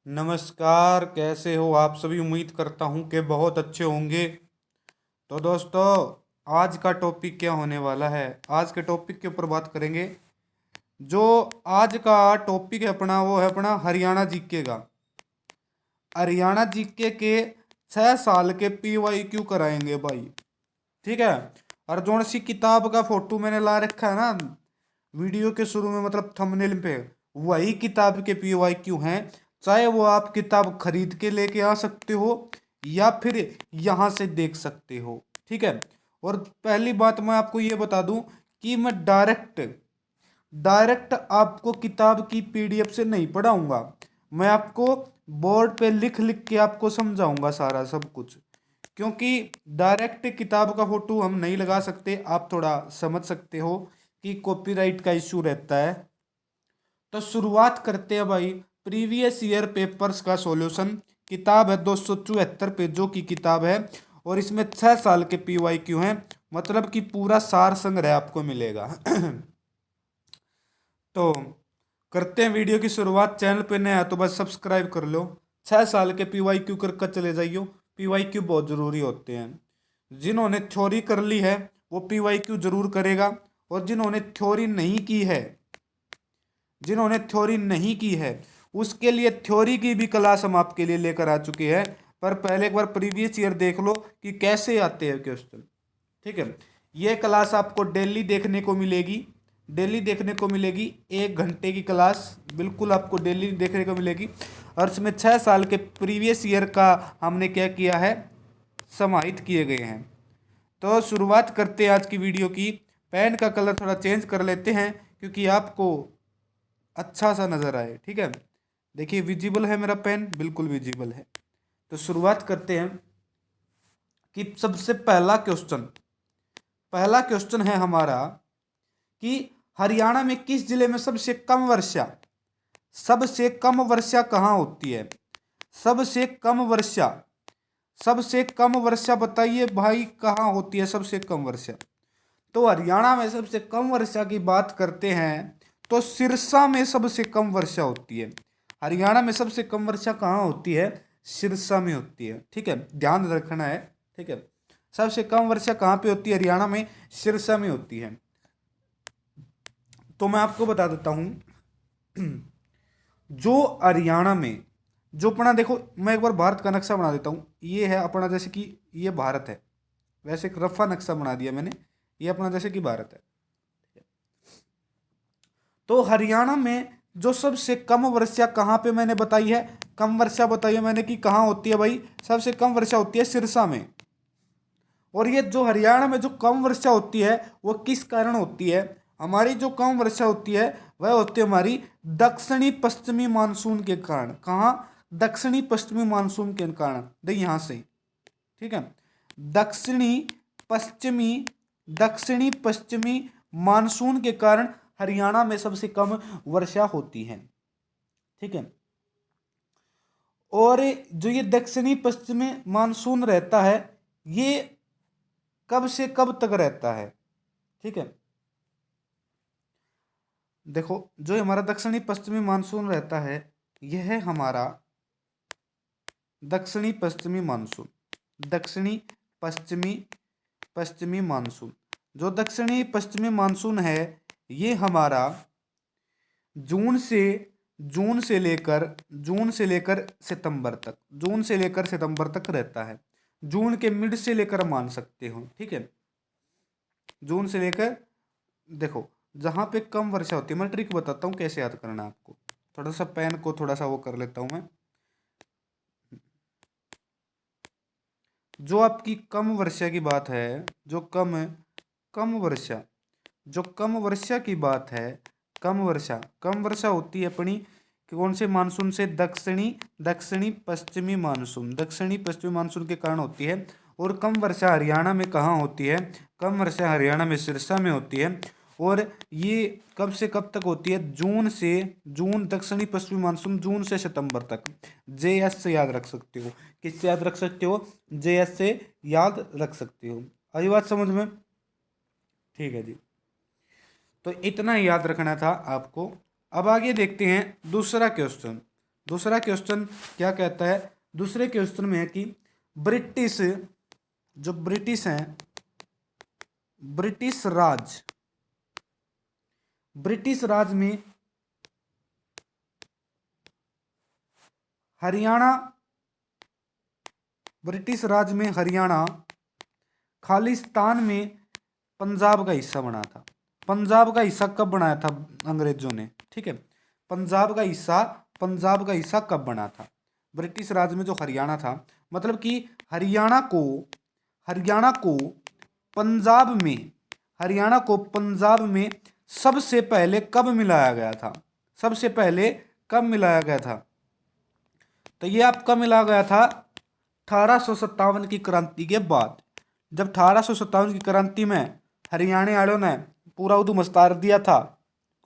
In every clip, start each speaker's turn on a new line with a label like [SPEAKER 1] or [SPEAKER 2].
[SPEAKER 1] नमस्कार, कैसे हो आप सभी। उम्मीद करता हूँ कि बहुत अच्छे होंगे। तो दोस्तों, आज का टॉपिक क्या होने वाला है। आज के टॉपिक के ऊपर बात करेंगे। जो आज का टॉपिक है अपना, वो है अपना हरियाणा जीके का। हरियाणा जीके के 6 साल के PYQ कराएंगे भाई। ठीक है। और जो सी किताब का फोटो मैंने ला रखा है ना वीडियो के शुरू में, मतलब थंबनेल पे, वही किताब के PYQ हैं। चाहे वो आप किताब खरीद के लेके आ सकते हो या फिर यहाँ से देख सकते हो। ठीक है। और पहली बात मैं आपको ये बता दूं कि मैं डायरेक्ट डायरेक्ट आपको किताब की PDF से नहीं पढ़ाऊंगा। मैं आपको बोर्ड पे लिख लिख के आपको समझाऊंगा सारा सब कुछ। क्योंकि डायरेक्ट किताब का फोटो हम नहीं लगा सकते। आप थोड़ा समझ सकते हो कि कॉपीराइट का इशू रहता है। तो शुरुआत करते हैं भाई। प्रीवियस ईयर पेपर्स का सॉल्यूशन। किताब है 274 पेजों की किताब है। और इसमें 6 साल के PYQ हैं। मतलब कि पूरा सार संग्रह आपको मिलेगा। तो करते हैं वीडियो की शुरुआत। चैनल पे नया है तो बस सब्सक्राइब कर लो। 6 साल के PYQ कर कर चले जाइयो। PYQ बहुत ज़रूरी होते हैं। जिन्होंने थ्योरी कर ली है वो PYQ जरूर करेगा। और जिन्होंने थ्योरी नहीं की है उसके लिए थ्योरी की भी क्लास हम आपके लिए लेकर आ चुके हैं। पर पहले एक बार प्रीवियस ईयर देख लो कि कैसे आते हैं क्वेश्चन। ठीक है। ये क्लास आपको डेली देखने को मिलेगी। डेली देखने को मिलेगी 1 घंटे की क्लास बिल्कुल आपको डेली देखने को मिलेगी। और इसमें 6 साल के प्रीवियस ईयर का हमने क्या किया है, समाहित किए गए हैं। तो शुरुआत करते हैं आज की वीडियो की। पेन का कलर थोड़ा चेंज कर लेते हैं क्योंकि आपको अच्छा सा नज़र आए। ठीक है। देखिए विजिबल है मेरा पेन, बिल्कुल विजिबल है। तो शुरुआत करते हैं कि सबसे पहला क्वेश्चन है हमारा कि हरियाणा में किस जिले में सबसे कम वर्षा कहाँ होती है। सबसे कम वर्षा सबसे कम वर्षा बताइए भाई, कहाँ होती है सबसे कम वर्षा। तो हरियाणा में सबसे कम वर्षा की बात करते हैं तो सिरसा में सबसे कम वर्षा होती है। हरियाणा में सबसे कम वर्षा कहाँ होती है, सिरसा में होती है। ठीक है, ध्यान रखना है। ठीक है। सबसे कम वर्षा कहाँ पे होती है, हरियाणा में सिरसा में होती है। तो मैं आपको बता देता हूँ। जो हरियाणा में जो अपना देखो, मैं एक बार भारत का नक्शा बना देता हूँ। ये है अपना, जैसे कि ये भारत है। वैसे एक रफा नक्शा बना दिया मैंने। ये अपना जैसे कि भारत है। तो हरियाणा में जो सबसे कम वर्षा कहाँ पे मैंने बताई है, कम वर्षा बताई है मैंने कि कहाँ होती है भाई, सबसे कम वर्षा होती है सिरसा में। और ये जो हरियाणा में जो कम वर्षा होती है वो किस कारण होती है। हमारी जो कम वर्षा होती है वह होती है हमारी दक्षिणी पश्चिमी मानसून के कारण। कहाँ, दक्षिणी पश्चिमी मानसून के कारण। देख यहाँ से। ठीक है। दक्षिणी पश्चिमी दक्षिणी पश्चिमी मानसून के कारण हरियाणा में सबसे कम वर्षा होती है। ठीक है। और जो ये दक्षिणी पश्चिमी मानसून रहता है, ये कब से कब तक रहता है। ठीक है। देखो, जो हमारा दक्षिणी पश्चिमी मानसून रहता है, यह है हमारा दक्षिणी पश्चिमी मानसून। दक्षिणी पश्चिमी पश्चिमी मानसून। जो दक्षिणी पश्चिमी मानसून है ये हमारा जून से जून से लेकर सितंबर तक रहता है। जून के मिड से लेकर मान सकते हो। ठीक है। जून से लेकर, देखो जहाँ पे कम वर्षा होती है, मैं ट्रिक बताता हूँ कैसे याद करना है आपको। थोड़ा सा पेन को थोड़ा सा वो कर लेता हूँ मैं। जो आपकी कम वर्षा की बात है, जो कम वर्षा जो कम वर्षा की बात है, कम वर्षा होती है अपनी कौन से मानसून से, दक्षिणी पश्चिमी मानसून के कारण होती है। और कम वर्षा हरियाणा में कहाँ होती है, कम वर्षा हरियाणा में सिरसा में होती है। और ये कब से कब तक होती है, जून दक्षिणी पश्चिमी मानसून जून से सितंबर तक। JS से याद रख सकते हो। किससे याद रख सकते हो, JS से याद रख सकते हो। आई बात समझ में। ठीक है जी। तो इतना ही याद रखना था आपको। अब आगे देखते हैं दूसरा क्वेश्चन। दूसरा क्वेश्चन क्या कहता है, दूसरे क्वेश्चन में है कि ब्रिटिश, जो ब्रिटिश हैं, ब्रिटिश राज, ब्रिटिश राज में हरियाणा, ब्रिटिश राज में हरियाणा खालिस्तान में पंजाब का हिस्सा बना था। पंजाब का हिस्सा कब बनाया था अंग्रेजों ने, ठीक है, पंजाब का हिस्सा कब बना था। ब्रिटिश राज में जो हरियाणा था, मतलब कि हरियाणा को पंजाब में, हरियाणा को पंजाब में सबसे पहले कब मिलाया गया था, सबसे पहले कब मिलाया गया था। तो ये आपका मिला गया था 1857 की क्रांति के बाद। जब 1857 की क्रांति में हरियाणा वालों ने पूरा उधम मस्तार दिया था,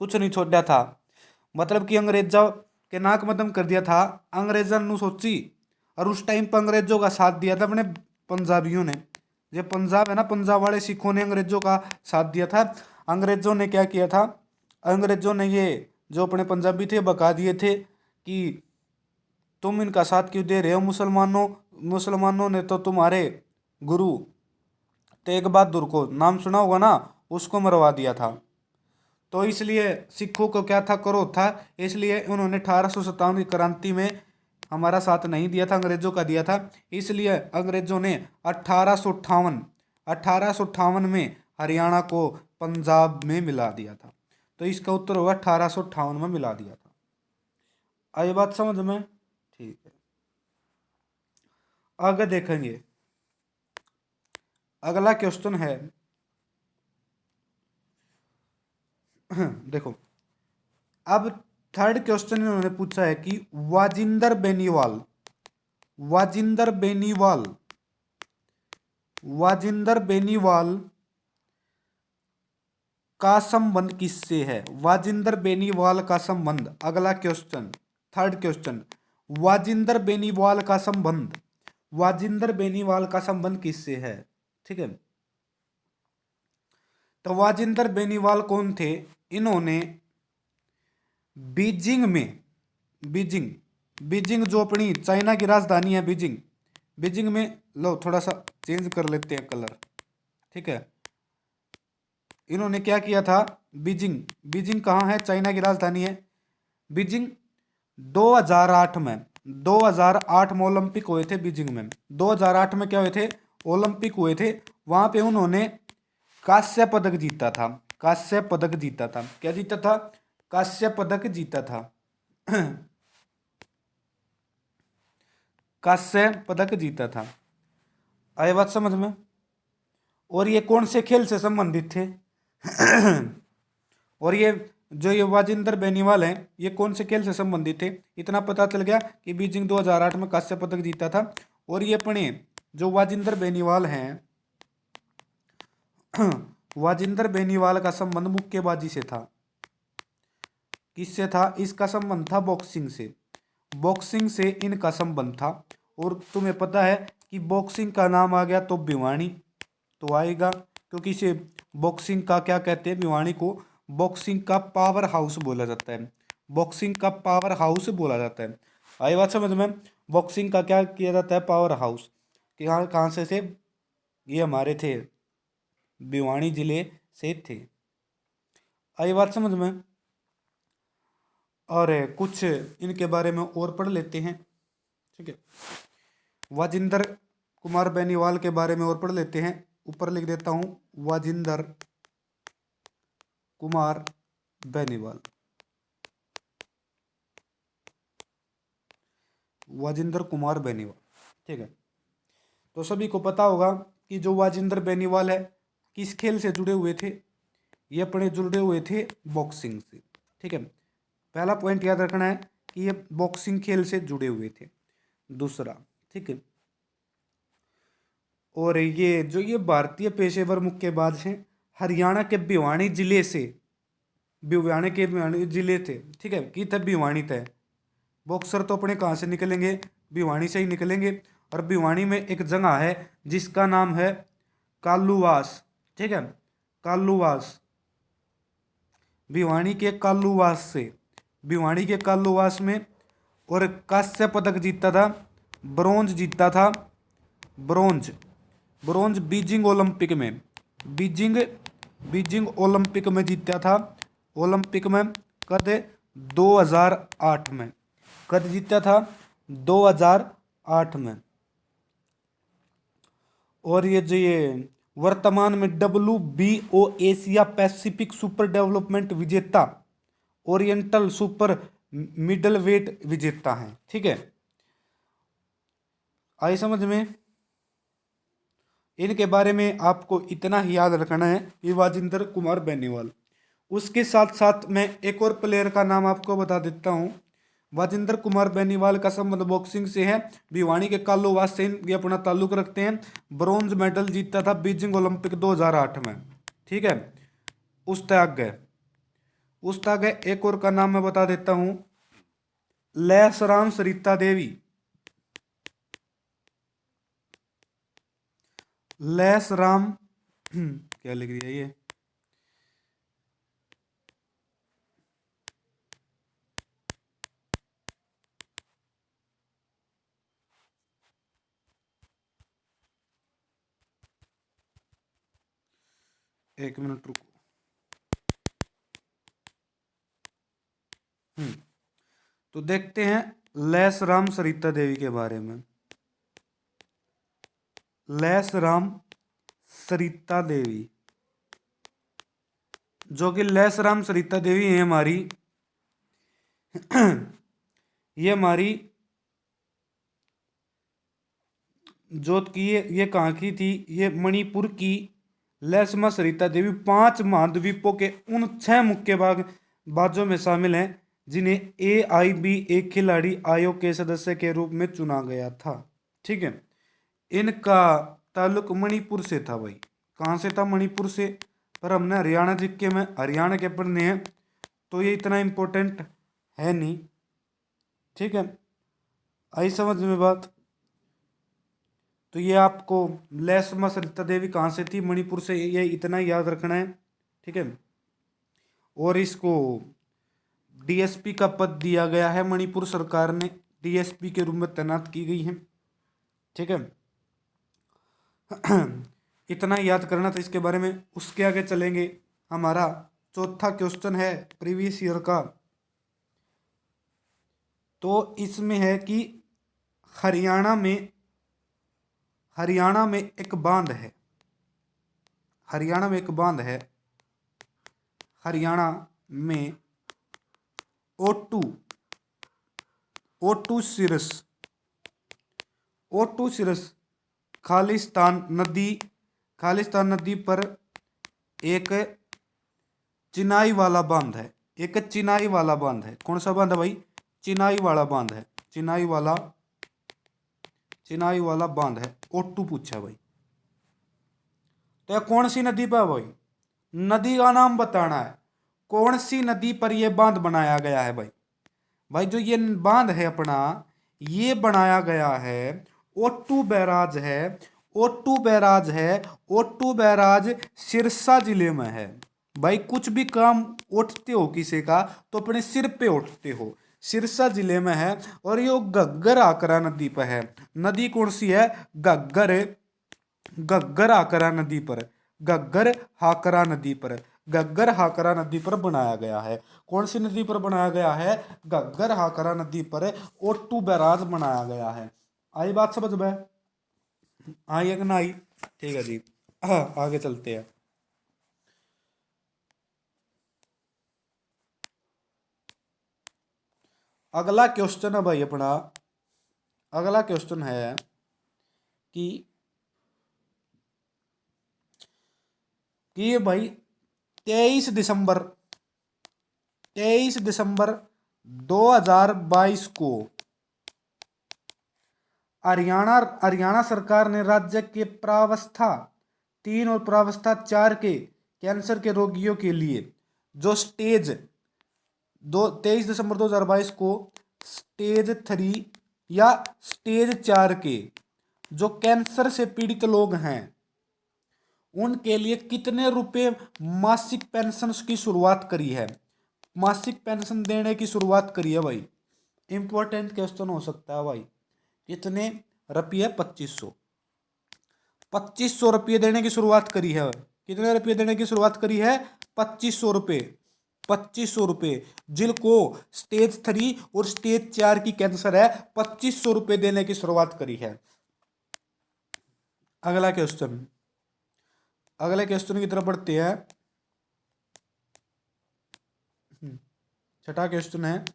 [SPEAKER 1] कुछ नहीं छोड़ा था, मतलब कि अंग्रेजों के नाक मदम कर दिया था। अंग्रेजों ने सोची, और उस टाइम पर अंग्रेजों का साथ दिया था अपने पंजाबियों ने। ये पंजाब है ना, पंजाब वाले सिखों ने अंग्रेजों का साथ दिया था। अंग्रेजों ने क्या किया था, अंग्रेजों ने ये जो अपने पंजाबी थे बका दिए थे कि तुम इनका साथ क्यों दे रहे हो, मुसलमानों ने तो तुम्हारे गुरु तेग बहादुर को, नाम सुना होगा ना, उसको मरवा दिया था। तो इसलिए सिखों को क्या था, क्रोध था, इसलिए उन्होंने 1857 की क्रांति में हमारा साथ नहीं दिया था, अंग्रेजों का दिया था। इसलिए अंग्रेजों ने 1858 में हरियाणा को पंजाब में मिला दिया था। तो इसका उत्तर होगा 1858 में मिला दिया था। आई बात समझ में, ठीक है। आगे देखेंगे, अगला क्वेश्चन है देखो, अब थर्ड क्वेश्चन इन्होंने पूछा है कि वाजिंदर बेनीवाल, वाजिंदर बेनीवाल, वाजिंदर बेनीवाल का संबंध किससे है। वाजिंदर बेनीवाल का संबंध, अगला क्वेश्चन, थर्ड क्वेश्चन, वाजिंदर बेनीवाल का संबंध, वाजिंदर बेनीवाल का संबंध किससे है, ठीक है। तो वाजिंदर बेनीवाल कौन थे, इन्होंने बीजिंग में, बीजिंग, बीजिंग जो अपनी चाइना की राजधानी है, बीजिंग, बीजिंग में, लो थोड़ा सा चेंज कर लेते हैं कलर, ठीक है। इन्होंने क्या किया था, बीजिंग, बीजिंग कहाँ है, चाइना की राजधानी है बीजिंग। 2008 में, 2008 में ओलंपिक हुए थे बीजिंग में। 2008 में क्या हुए थे, ओलंपिक हुए थे। वहां पे उन्होंने कांस्य पदक जीता था, कांस्य पदक जीता था। क्या जीता था, कांस्य पदक जीता था कांस्य पदक जीता था। आई बात समझ में। और ये कौन से खेल से संबंधित थे और ये जो ये वाजिंदर बेनीवाल हैं, ये कौन से खेल से संबंधित थे, इतना पता चल गया कि बीजिंग 2008 में कांस्य पदक जीता था। और ये अपने जो वाजिंदर बेनीवाल हैं वाजिंदर बेनीवाल का संबंध मुक्केबाजी से था। किससे था, इसका संबंध था बॉक्सिंग से, बॉक्सिंग से इनका संबंध था। और तुम्हें पता है कि बॉक्सिंग का नाम आ गया तो भिवानी तो आएगा, क्योंकि इसे बॉक्सिंग का क्या कहते हैं, भिवानी को बॉक्सिंग का पावर हाउस बोला जाता है, बॉक्सिंग का पावर हाउस बोला जाता है। आई बात समझ में। बॉक्सिंग का क्या किया जाता है, पावर हाउस। कि यहाँ कहाँ से थे, ये हमारे थे भिवानी जिले से थे। आई बात समझ में। और कुछ इनके बारे में और पढ़ लेते हैं, ठीक है। वाजिंदर कुमार बेनीवाल के बारे में और पढ़ लेते हैं। ऊपर लिख देता हूं, वाजिंदर कुमार बेनीवाल, वाजिंदर कुमार बेनीवाल, ठीक है। तो सभी को पता होगा कि जो वाजिंदर बेनीवाल है किस खेल से जुड़े हुए थे, ये अपने जुड़े हुए थे बॉक्सिंग से, ठीक है। पहला पॉइंट याद रखना है कि ये बॉक्सिंग खेल से जुड़े हुए थे। दूसरा, ठीक है, और ये जो ये भारतीय पेशेवर मुक्केबाज हैं हरियाणा के भिवानी जिले से, भिवानी जिले थे, ठीक है, कि तब भिवानी थे। बॉक्सर तो अपने कहाँ से निकलेंगे, भिवानी से ही निकलेंगे। और भिवानी में एक जगह है जिसका नाम है कालूवास, ठीक है, कालूवास। भिवानी के कालूवास से, भिवानी के कालूवास में और कांस्य पदक जीता था, ब्रोंज जीता था, ब्रोंज ब्रोंज बीजिंग ओलंपिक में, बीजिंग बीजिंग ओलंपिक में जीता था। ओलंपिक में कद 2008 में, कद जीता था 2008 में। और ये वर्तमान में WBO Asia Pacific super development विजेता, ओरिएंटल सुपर मिडल वेट विजेता हैं। ठीक है, आई समझ में। इनके बारे में आपको इतना ही याद रखना है, ये वाजिंदर कुमार बेनीवाल। उसके साथ साथ मैं एक और प्लेयर का नाम आपको बता देता हूँ। वाजिंदर कुमार बेनीवाल का संबंध बॉक्सिंग से है, भिवानी के कालूवास से ये अपना ताल्लुक रखते हैं। ब्रॉन्ज मेडल जीता था बीजिंग ओलंपिक 2008 में। ठीक है, उस आगे एक और का नाम मैं बता देता हूँ, लैसराम सरिता देवी। लैसराम क्या लिख दिया ये, एक मिनट रुको। तो देखते हैं लैसराम सरिता देवी के बारे में। लैसराम सरिता देवी, जो कि लैसराम सरिता देवी है हमारी ये हमारी जो कि ये कहाँ की थी, ये मणिपुर की लैसमा सरिता देवी 5 महाद्वीपों के उन 6 मुक्केबाजों में शामिल हैं जिन्हें AIBA खिलाड़ी आयोग के सदस्य के रूप में चुना गया था। ठीक है, इनका ताल्लुक मणिपुर से था भाई। कहाँ से था? मणिपुर से। पर हमने हरियाणा जिक्के में हरियाणा के पढ़ने हैं, तो ये इतना इम्पोर्टेंट है नहीं। ठीक है, आई समझ में बात। तो ये आपको लैसमा सरिता देवी कहाँ से थी? मणिपुर से, ये इतना ही याद रखना है। ठीक है, और इसको DSP का पद दिया गया है, मणिपुर सरकार ने DSP के रूप में तैनात की गई है। ठीक है इतना याद करना था इसके बारे में। उसके आगे चलेंगे, हमारा चौथा क्वेश्चन है प्रीवियस ईयर का। तो इसमें है कि हरियाणा में एक बांध है, हरियाणा में एक बांध है, हरियाणा में O2 सिरस खालिस्तान नदी पर एक चिनाई वाला बांध है, एक चिनाई वाला बांध है। कौन सा बांध है भाई? चिनाई वाला बांध है, चिनाई वाला बांध है। O2 पूछा भाई, तो यह कौन सी नदी पर भाई? नदी का नाम बताना है, कौन सी नदी पर यह बांध बनाया गया है भाई जो ये बांध है अपना, ये बनाया गया है O2 बैराज है। O2 बैराज सिरसा जिले में है भाई। कुछ भी काम उठते हो किसी का तो अपने सिर पे उठते हो, सिरसा जिले में है। और ये घग्गर आकरा नदी पर है। नदी कौन सी है? घग्गर आकरा नदी पर, घग्गर हाकरा नदी पर बनाया गया है। कौन सी नदी पर बनाया गया है? घग्गर हाकरा नदी पर O2 बैराज बनाया गया है। आई बात समझ में? आई है कि ना आई? ठीक है जी, आगे चलते हैं। अगला क्वेश्चन है भाई अपना, अगला क्वेश्चन है कि भाई 23 दिसंबर 2022 को हरियाणा सरकार ने राज्य के प्रावस्था 3 और प्रावस्था 4 के कैंसर के रोगियों के लिए जो 23 दिसंबर 2022 को स्टेज 3 या स्टेज 4 के जो कैंसर से पीड़ित लोग हैं उनके लिए कितने रुपए मासिक पेंशन की शुरुआत करी है? मासिक पेंशन देने की शुरुआत करी है भाई। इंपॉर्टेंट क्वेश्चन हो सकता है भाई। कितने रुपये? 2500। 2500 रुपये देने की शुरुआत करी है। कितने रुपये देने की शुरुआत करी है? 2500 रुपये। 2500 रुपये। जिनको स्टेज 3 और स्टेज 4 की कैंसर है, 2500 रुपये देने की शुरुआत करी है। अगला क्वेश्चन, अगले क्वेश्चन की तरफ बढ़ते हैं। छठा क्वेश्चन है,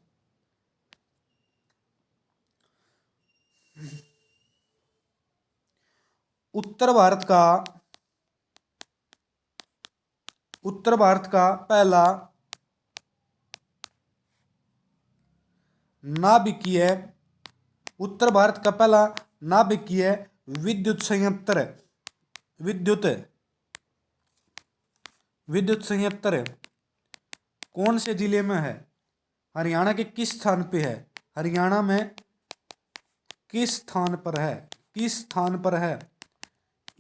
[SPEAKER 1] उत्तर भारत का पहला नाभिकीय, उत्तर भारत का पहला नाभिकीय विद्युत संयंत्र, विद्युत संयंत्र कौन से जिले में है? हरियाणा के किस स्थान पे है? हरियाणा में किस स्थान पर है? किस स्थान पर है?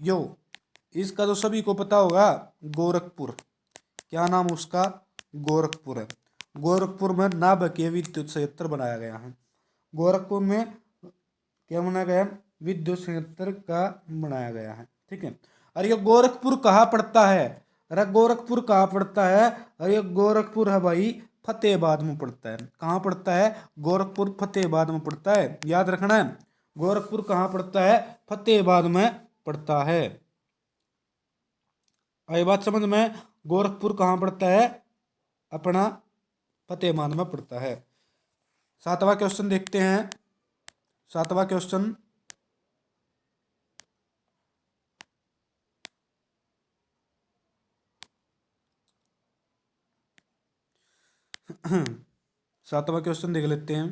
[SPEAKER 1] यो, इसका तो सभी को पता होगा, गोरखपुर। क्या नाम उसका? गोरखपुर है। गोरखपुर में नाभिकीय विद्युत संयंत्र बनाया गया है। गोरखपुर में क्या बनाया गया? विद्युत संयंत्र का बनाया गया है। ठीक है। और ये गोरखपुर कहाँ पड़ता है? अरे गोरखपुर कहाँ पड़ता है? अरे गोरखपुर है भाई, फतेहाबाद में पड़ता है। कहाँ पड़ता है? गोरखपुर फतेहाबाद में पड़ता है। याद रखना है, गोरखपुर कहाँ पड़ता है? फतेहाबाद में पड़ता है। आई बात समझ में? गोरखपुर कहाँ पड़ता है? अपना फतेहाबाद में पड़ता है। सातवां क्वेश्चन देखते हैं। सातवां क्वेश्चन, सातवां क्वेश्चन देख लेते हैं।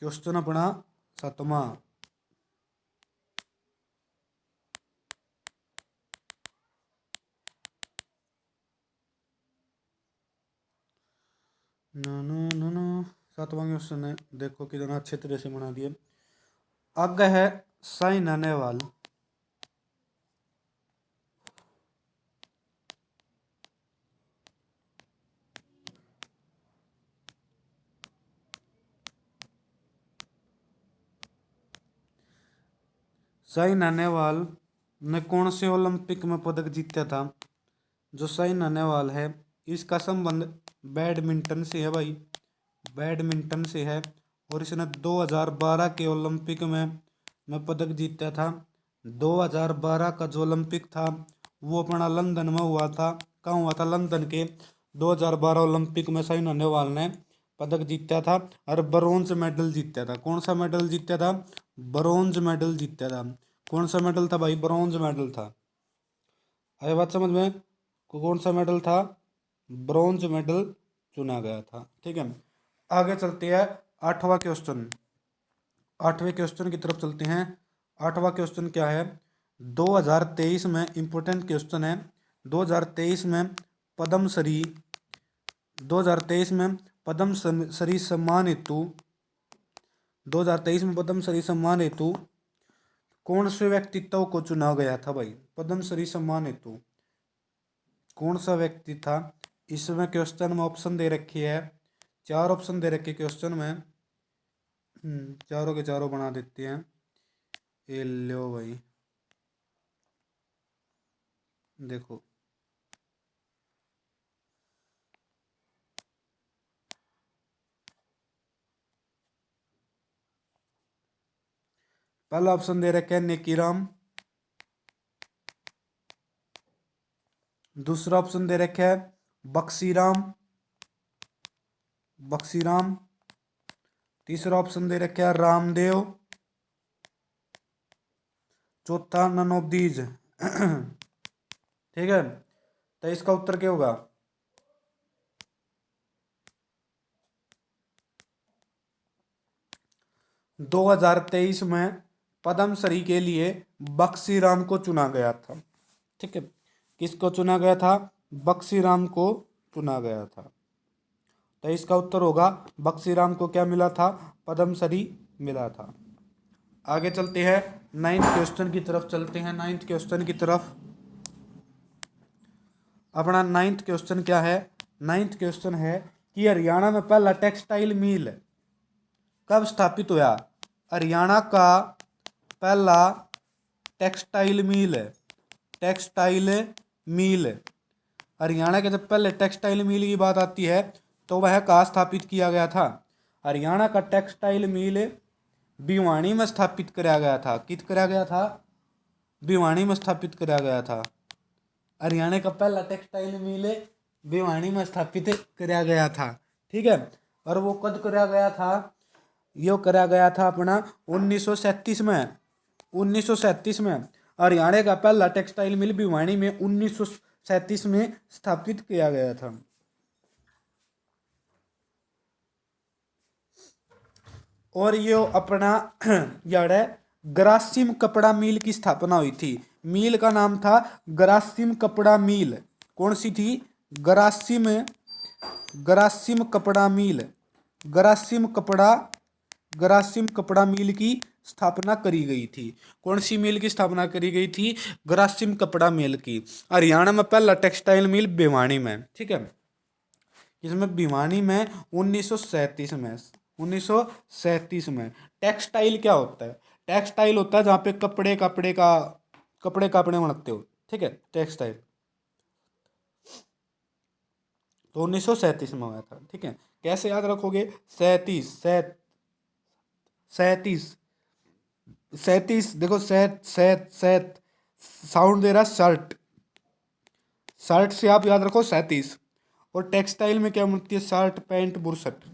[SPEAKER 1] क्वेश्चन अपना सातवां, सातवां क्वेश्चन है, देखो कितना अच्छे तरह से बना दिए। आगे है साइना नेहवाल। साइना नेहवाल ने कौन से ओलंपिक में पदक जीता था? जो साइना नेहवाल है, इसका संबंध बैडमिंटन से है भाई, बैडमिंटन से है। और इसने 2012 के ओलंपिक में पदक जीता था। 2012 का जो ओलंपिक था वो अपना लंदन में हुआ था। कहाँ हुआ था? लंदन के 2012 ओलंपिक में साइना नेहवाल ने पदक जीता था और ब्रोंज मेडल जीता था। कौन सा मेडल जीता था? ब्रोंज मेडल जीता था। कौन सा मेडल था भाई? ब्रोंज मेडल था। आया बात समझ में? कौन सा मेडल था? ब्रोंज मेडल चुना गया था। ठीक है, आगे चलते हैं। आठवां क्वेश्चन, आठवें क्वेश्चन की तरफ चलते हैं। आठवां क्वेश्चन क्या है? 2023 में इंपॉर्टेंट क्वेश्चन है। 2023 में पद्मश्री, 2023 में पद्मश्री सम्मान हेतु, 2023 में पद्मश्री सम्मान हेतु कौन से व्यक्तित्व को चुना गया था भाई? पद्मश्री सम्मान हेतु कौन सा व्यक्ति था? इसमें क्वेश्चन में ऑप्शन दे रखी है, 4 ऑप्शन दे रखे क्वेश्चन में। चारों के चारों बना देते हैं। ये लो भाई, देखो पहला ऑप्शन दे रखे है नेकीराम, दूसरा ऑप्शन दे रखे है बक्सीराम, बक्सीराम, तीसरा ऑप्शन दे रखे है रामदेव, चौथा नन ऑफ दीज। ठीक है, तो इसका उत्तर क्या होगा? दो 2023 में पद्मश्री के लिए बक्सीराम को चुना गया था। ठीक है, किसको चुना गया था? बक्सीराम को चुना गया था। तो इसका उत्तर होगा बक्सीराम को क्या मिला था? पद्मश्री मिला था। आगे चलते हैं, 9th क्वेश्चन की तरफ चलते हैं। 9th क्वेश्चन की तरफ, अपना 9th क्वेश्चन क्या है? 9th क्वेश्चन है कि हरियाणा में पहला टेक्सटाइल मिल कब स्थापित हुआ। हरियाणा का पहला textile mill textile mill Haryana के जब पहले टेक्सटाइल मिल की बात आती है तो वह कहाँ स्थापित किया गया था। हरियाणा का टेक्सटाइल मिल भिवानी में स्थापित कराया गया था। कित कराया गया था? भिवानी में स्थापित कराया गया था। हरियाणा का पहला टेक्सटाइल मिल भिवानी में स्थापित कराया गया था। ठीक है, और वो कब कराया गया था? यो कराया गया था अपना 1937 में। 1937 में हरियाणा का पहला टेक्सटाइल मिल भिवानी में 1937 में स्थापित किया गया था। और ये अपना यार ग्रासिम कपड़ा मिल की स्थापना हुई थी। मिल का नाम था ग्रासिम कपड़ा मिल। कौन सी थी? ग्रासिम ग्रासिम कपड़ा मिल। ग्रासिम कपड़ा मिल की स्थापना करी गई थी। कौन सी मिल की स्थापना करी गई थी? ग्रासिम कपड़ा मिल की। हरियाणा में पहला टेक्सटाइल मिल भिवानी में। ठीक है, इसमें भिवानी में 1937 में। टेक्सटाइल क्या होता है? टेक्सटाइल होता है जहाँ पे कपड़े बनते हो। ठीक है, टेक्सटाइल तो 1937 में हुआ था। ठीक है, कैसे याद रखोगे? 37 देखो, सैत सैत सैत साउंड दे रहा शर्ट। शर्ट से आप याद रखो 37। और टेक्सटाइल में क्या बनती है? शर्ट, पैंट, बुरशट।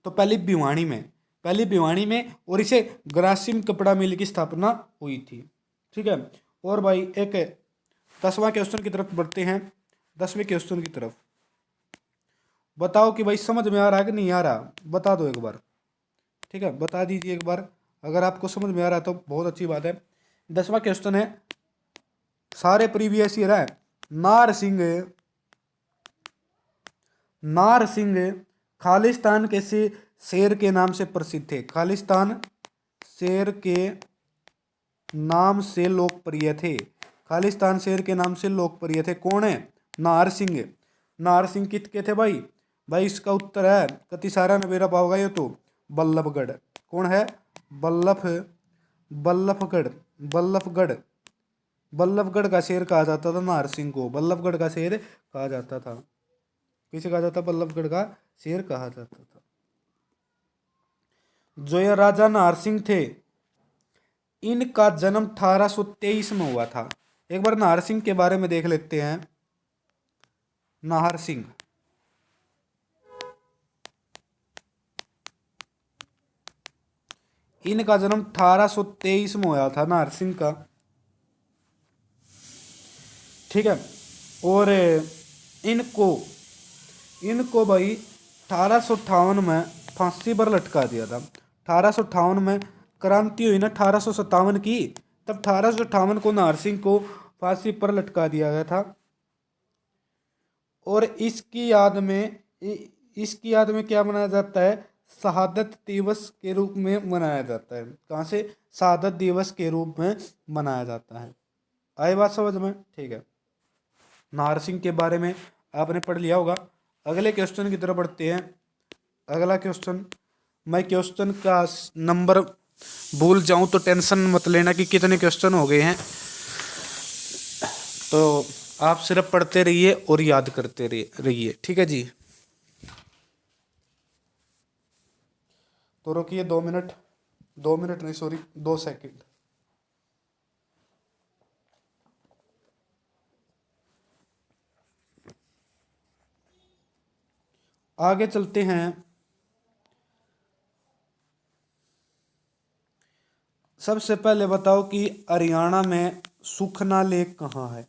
[SPEAKER 1] तो पहली भिवानी में और इसे ग्रासिम कपड़ा मिल की स्थापना हुई थी। ठीक है, और भाई एक 10वां क्वेश्चन की तरफ बढ़ते हैं। 10वें क्वेश्चन की तरफ बताओ कि भाई समझ में आ रहा है कि नहीं आ रहा? बता दो एक बार। ठीक है, बता दीजिए एक बार। अगर आपको समझ में आ रहा है तो बहुत अच्छी बात है। 10वां क्वेश्चन है, सारे प्रीवियस ईयर है। नार सिंह खालिस्तान के शेर के नाम से प्रसिद्ध थे। खालिस्तान शेर के नाम से लोकप्रिय थे। खालिस्तान शेर के नाम से लोकप्रिय थे। कौन है? नाहर सिंह। नाहर सिंह कित के थे भाई? भाई इसका उत्तर है कति सारा नवेरा पाओगा ये तो बल्लभगढ़। कौन है? बल्लभगढ़। बल्लभगढ़ का शेर कहा जाता था नाहर सिंह को। बल्लभगढ़ का शेर कहा जाता था। किसे कहा जाता? बल्लभगढ़ का शेर कहा जाता था। जो ये राजा नाहर सिंह थे, इनका जन्म 1823 में हुआ था। एक बार नाहर सिंह के बारे में देख लेते हैं। नाहर सिंह, इनका जन्म 1823 में हुआ था नाहर सिंह का। ठीक है, और इनको भाई 1858 में फांसी पर लटका दिया था। 1858 में क्रांति हुई ना 1857 की, तब 1858 को नाहर सिंह को फांसी पर लटका दिया गया था। और इसकी याद में क्या मनाया जाता है? शहादत दिवस के रूप में मनाया जाता है। कहाँ से? शहादत दिवस के रूप में मनाया जाता है। आई बात समझ में? ठीक है, नाहर सिंह के बारे में आपने पढ़ लिया होगा। अगले क्वेश्चन की तरफ बढ़ते हैं। अगला क्वेश्चन, मैं क्वेश्चन का नंबर भूल जाऊं तो टेंशन मत लेना कि कितने क्वेश्चन हो गए हैं। तो आप सिर्फ पढ़ते रहिए और याद करते रहिए। ठीक है जी। तो रुकिए 2 मिनट, 2 मिनट नहीं सॉरी 2 सेकंड। आगे चलते हैं। सबसे पहले बताओ कि हरियाणा में सुखना लेक कहाँ है?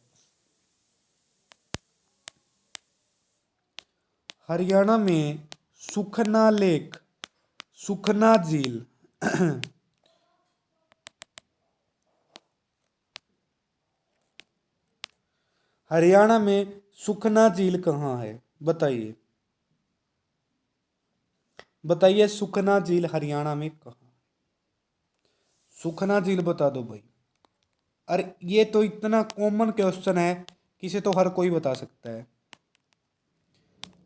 [SPEAKER 1] हरियाणा में सुखना लेक, सुखना झील हरियाणा में सुखना झील कहाँ है? बताइए, बताइए सुखना झील हरियाणा में कहाँ? सुखना झील बता दो भाई। अरे ये तो इतना कॉमन क्वेश्चन है कि इसे तो हर कोई बता सकता है।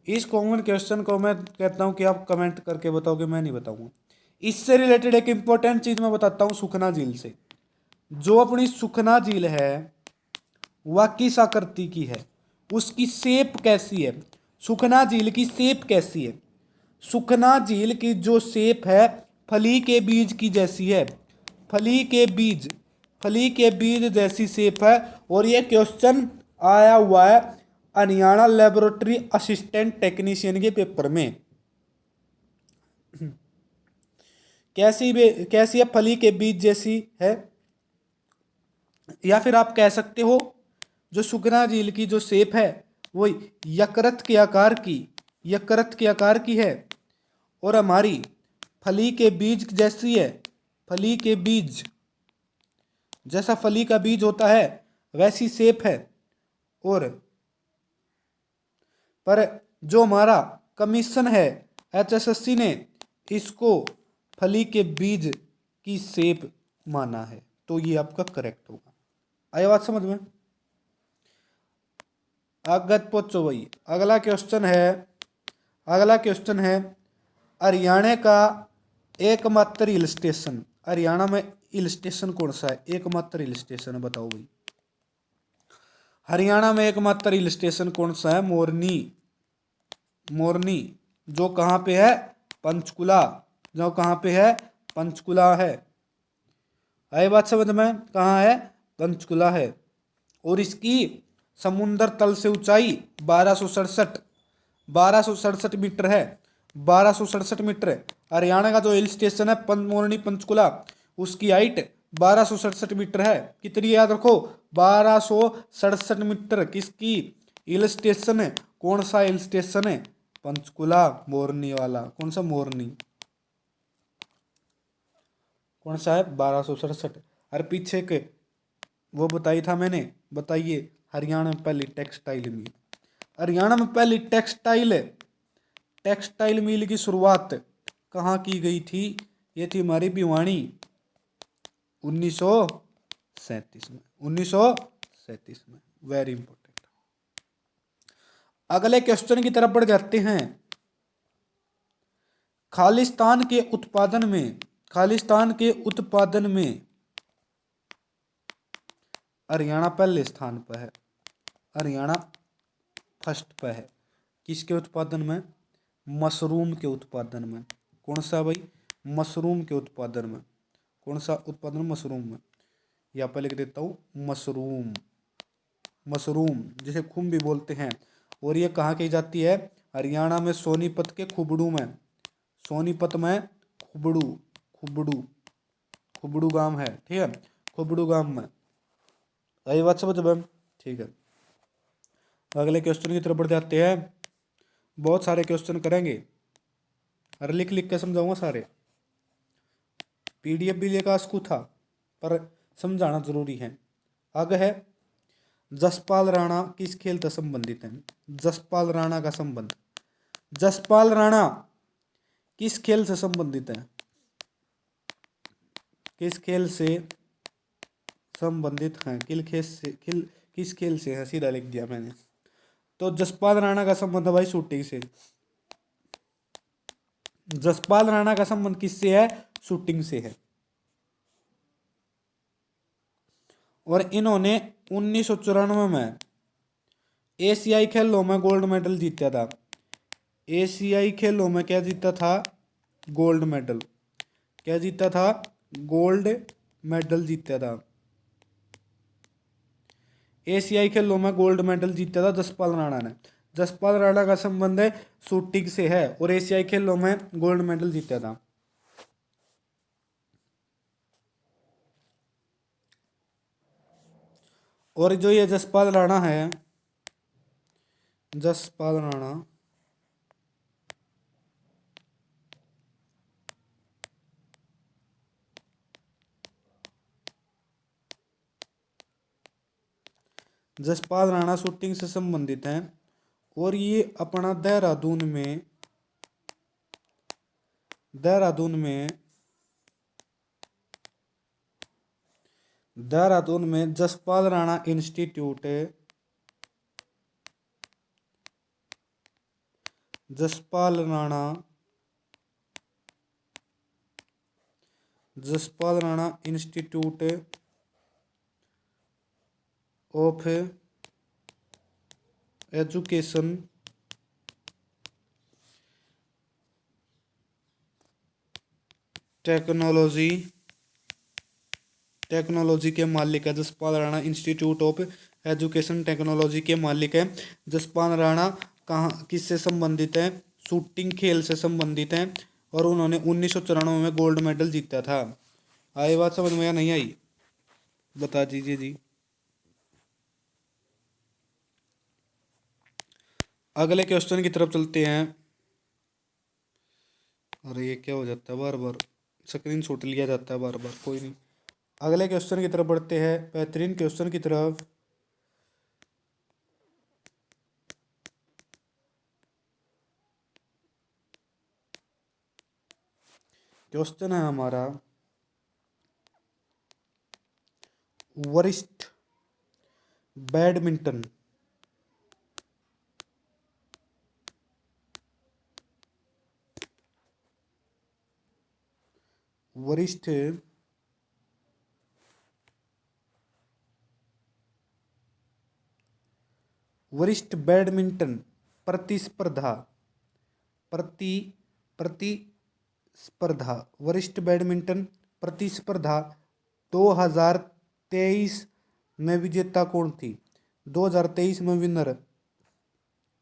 [SPEAKER 1] इस कॉमन क्वेश्चन को मैं कहता हूँ कि आप कमेंट करके बताओगे, मैं नहीं बताऊंगा। इससे रिलेटेड एक इंपॉर्टेंट चीज मैं बताता हूँ सुखना झील से। जो अपनी सुखना झील है वह किस आकृति की है, उसकी शेप कैसी है, सुखना झील की शेप कैसी है। सुखना झील की जो शेप है फली के बीज की जैसी है, फली के बीज जैसी शेप है। और ये क्वेश्चन आया हुआ है हरियाणा लेबोरेटरी असिस्टेंट टेक्नीशियन के पेपर में। कैसी है, फली के बीज जैसी है। या फिर आप कह सकते हो जो सुखना झील की जो शेप है वो यकृत के आकार की है और हमारी फली के बीज जैसी है। फली के बीज जैसा फली का बीज होता है वैसी शेप है। और पर जो हमारा कमीशन है HSSC ने इसको फली के बीज की शेप माना है, तो ये आपका करेक्ट होगा। आई बात समझ में? अगत पहुंचो भाई। अगला क्वेश्चन है हरियाणा का एकमात्र हिल स्टेशन। हरियाणा में हिल स्टेशन कौन सा है? एकमात्र हिल स्टेशन बताओ भाई। हरियाणा में एकमात्र हिल स्टेशन कौन सा है? मोरनी जो कहाँ पे है? पंचकुला। जो कहाँ पे है? पंचकुला है। आई बात समझ में? कहाँ है? पंचकुला है। और इसकी समुद्र तल से ऊंचाई 1267 मीटर है। 1267 मीटर। हरियाणा का जो हिल स्टेशन है मोरनी पंचकुला, उसकी हाइट 1267 मीटर है। कितनी याद रखो? 1267 मीटर। किसकी हिल स्टेशन है? कौन सा हिल स्टेशन है? पंचकुला मोरनी वाला। कौन सा मोरनी? कौन सा है? 1267। अरे पीछे के वो बताई था मैंने, बताइए। हरियाणा में पहली टेक्सटाइल मिल। हरियाणा में पहली टेक्सटाइल मिल की शुरुआत कहाँ की गई थी? ये थी हमारी भिवानी 1937 में। 1937 में। Very important. अगले क्वेश्चन की तरफ बढ़ जाते हैं। खालिस्तान के उत्पादन में हरियाणा पहले स्थान पर है। हरियाणा फर्स्ट पर है। किसके उत्पादन में? मशरूम के उत्पादन में। कौन सा भाई? मशरूम के उत्पादन में। कौन सा उत्पादन? मशरूम में। यहाँ पर लिख देता हूँ मशरूम जिसे खुम भी बोलते हैं। और ये कहाँ की जाती है? हरियाणा में सोनीपत के खुबड़ू में। सोनीपत में खुबड़ू गांव है। ठीक है, खुबड़ू गांव में। यही बात समझ में? ठीक है, अगले क्वेश्चन की तरफ बढ़ जाते हैं। बहुत सारे क्वेश्चन करेंगे। अरे लिख के समझाऊंगा सारे। PDF भी लेकर आस्कू था पर समझाना जरूरी है। आगे है जसपाल राणा किस खेल से संबंधित है? जसपाल राणा का संबंध। जसपाल राणा किस खेल से संबंधित है? किस खेल से संबंधित हैं? किस खेल से है? सीधा लिख दिया मैंने। तो जसपाल राणा का संबंध है भाई शूटिंग से। जसपाल राणा का संबंध किससे है? शूटिंग से है। और इन्होंने 1994 में एशियाई खेलों में गोल्ड मेडल जीता था। एशियाई खेलों में क्या जीता था? Gold medal. क्या जीता था? गोल्ड मेडल जीता था। एशियाई खेलों में गोल्ड मेडल जीता था जसपाल राणा ने। जसपाल राणा का संबंध है शूटिंग से है और एशियाई खेलों में गोल्ड मेडल जीता था। और जो ये जसपाल राणा है, जसपाल राणा शूटिंग से संबंधित हैं। और ये अपना देहरादून में Jaspal Rana institute Jaspal Rana, Jaspal Rana institute of education technology, technology के मालिक है। Jaspal Rana institute of education technology के मालिक है। जसपाल राणा कहाँ किससे संबंधित है? शूटिंग खेल से संबंधित है और उन्होंने 1994 में गोल्ड मेडल जीता था। आई बात समझ में या नहीं आई? बता दीजिए जी। अगले क्वेश्चन की तरफ चलते हैं। अरे ये क्या हो जाता है, बार बार स्क्रीन शॉट लिया जाता है बार बार, कोई नहीं। अगले क्वेश्चन की तरफ बढ़ते हैं, बेहतरीन क्वेश्चन की तरफ। क्वेश्चन है हमारा, वरिष्ठ बैडमिंटन वरिष्ठ वरिष्ठ बैडमिंटन प्रतिस्पर्धा प्रति प्रतिस्पर्धा वरिष्ठ बैडमिंटन प्रतिस्पर्धा 2023 में विजेता कौन थी? 2023 में विनर,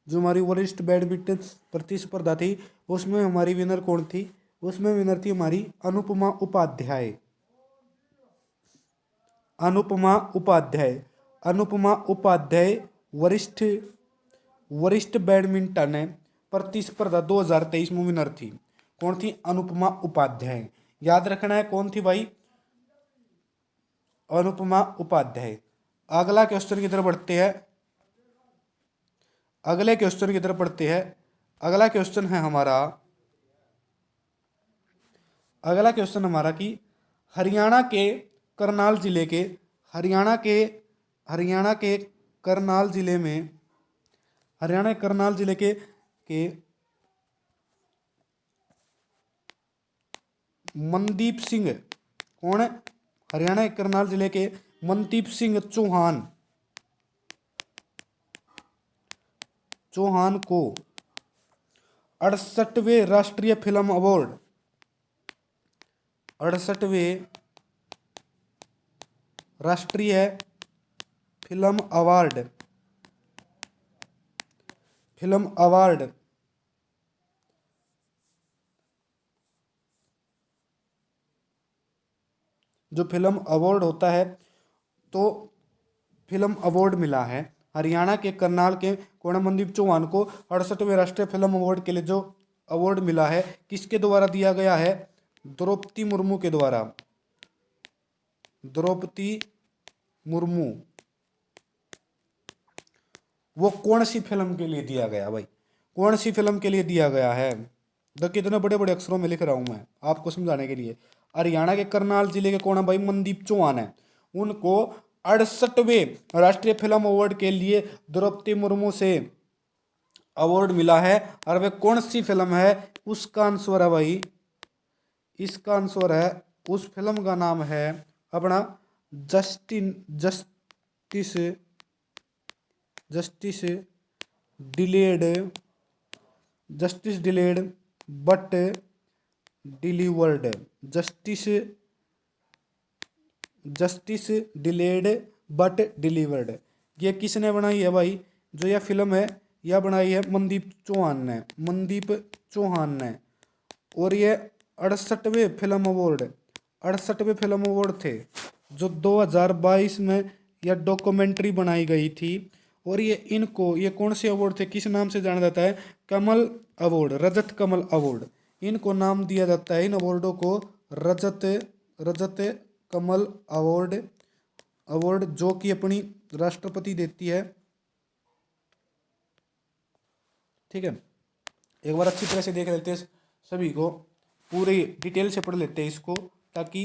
[SPEAKER 1] जो हमारी वरिष्ठ बैडमिंटन प्रतिस्पर्धा थी उसमें हमारी विनर कौन थी? उसमें विनर थी हमारी अनुपमा उपाध्याय। अनुपमा उपाध्याय, अनुपमा उपाध्याय वरिष्ठ वरिष्ठ बैडमिंटन प्रतिस्पर्धा 2023 में विनर थी। कौन थी? अनुपमा उपाध्याय। याद रखना है कौन थी भाई? अनुपमा उपाध्याय। अगला क्वेश्चन की तरफ बढ़ते हैं, अगले क्वेश्चन की तरफ बढ़ते हैं। अगला क्वेश्चन है हमारा, अगला क्वेश्चन हमारा कि हरियाणा के करनाल जिले के हरियाणा के हरियाणा के करनाल जिले में हरियाणा के करनाल जिले के मनदीप सिंह, कौन है? हरियाणा के करनाल जिले के मनदीप सिंह चौहान चौहान को 68वें राष्ट्रीय फिल्म अवार्ड 68वें राष्ट्रीय फिल्म अवार्ड फिल्म अवार्ड जो फिल्म अवार्ड होता है, तो फिल्म अवार्ड मिला है हरियाणा के करनाल के मनदीप चौहान को 68वें राष्ट्रीय फिल्म अवार्ड के लिए। जो अवार्ड मिला है किसके द्वारा दिया गया है? द्रौपदी मुर्मू के द्वारा। द्रौपदी मुर्मू। वो कौन सी फिल्म के लिए दिया गया भाई? कौन सी फिल्म के लिए दिया गया है? तो कितने बड़े बड़े अक्षरों में लिख रहा हूं मैं आपको समझाने के लिए। हरियाणा के करनाल जिले के कौन है भाई? मनदीप चौहान है। उनको 68वें राष्ट्रीय फिल्म अवार्ड के लिए द्रौपदी मुर्मू से अवार्ड मिला है। और वे कौन सी फिल्म है? उसका आंसर है भाई, इसका आंसर है, उस फिल्म का नाम है अपना justice justice delayed justice delayed but delivered. Justice justice delayed but delivered. ये किसने बनाई है भाई? जो यह फिल्म है यह बनाई है मनदीप चौहान ने, मनदीप चौहान ने। और ये 68वें फिल्म अवार्ड 68वें फिल्म अवार्ड थे जो 2022 में यह डॉक्यूमेंट्री बनाई गई थी। और ये कौन से अवार्ड थे? किस नाम से जाना जाता है? कमल अवार्ड, रजत कमल अवार्ड। इनको नाम दिया जाता है, इन अवार्डों को रजत रजत कमल अवार्ड अवार्ड जो कि अपनी राष्ट्रपति देती है। ठीक है, एक बार अच्छी तरह से देख लेते हैं सभी को, पूरी डिटेल से पढ़ लेते हैं इसको, ताकि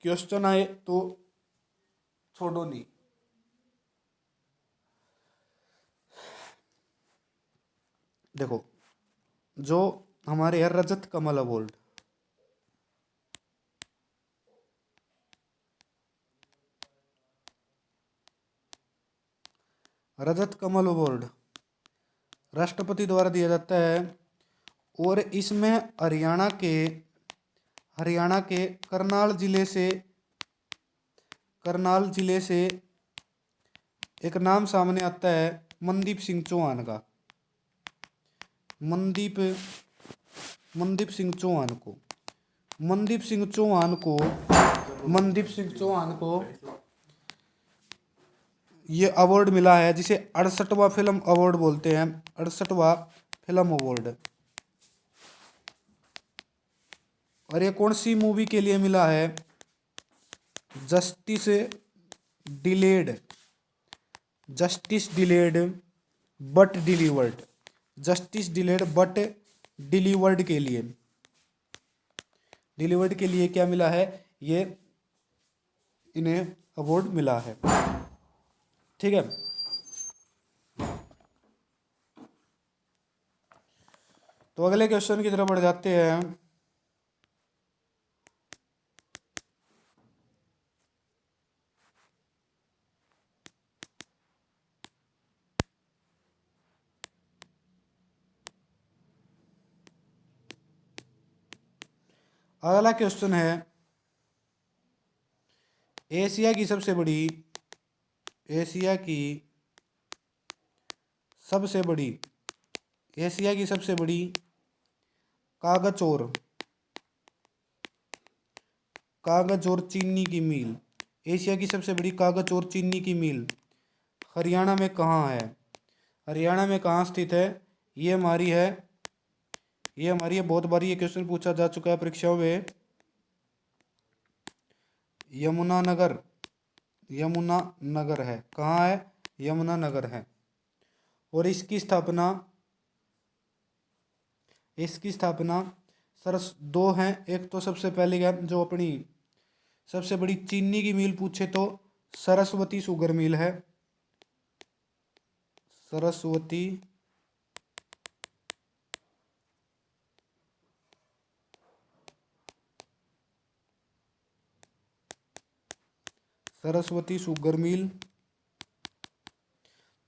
[SPEAKER 1] क्वेश्चन आए तो छोड़ो नहीं। देखो, जो हमारे है रजत कमल अवार्ड। रजत कमल अवार्ड राष्ट्रपति द्वारा दिया जाता है और इसमें हरियाणा के करनाल जिले से एक नाम सामने आता है, मनदीप सिंह चौहान का। मनदीप मनदीप सिंह चौहान को मनदीप सिंह चौहान को मनदीप सिंह चौहान को ये अवार्ड मिला है, जिसे 68वां फिल्म अवार्ड बोलते हैं। 68वां फिल्म अवार्ड। और ये कौन सी मूवी के लिए मिला है? Justice delayed justice delayed but delivered. Justice delayed but delivered के लिए क्या मिला है? ये इन्हें अवार्ड मिला है। ठीक है, तो अगले क्वेश्चन की तरफ बढ़ जाते हैं। अगला क्वेश्चन है, एशिया की सबसे बड़ी एशिया की सबसे बड़ी एशिया की सबसे बड़ी कागज और चीनी की मिल। एशिया की सबसे बड़ी कागज और चीनी की मिल हरियाणा में कहाँ है? हरियाणा में कहाँ स्थित है? ये हमारी है बहुत बार ये क्वेश्चन पूछा जा चुका है परीक्षाओं में। यमुनानगर है। कहाँ है? यमुनानगर है। और इसकी स्थापना दो हैं। एक तो सबसे पहले जो अपनी सबसे बड़ी चीनी की मिल पूछे तो सरस्वती शुगर मिल है। सरस्वती शुगर मिल,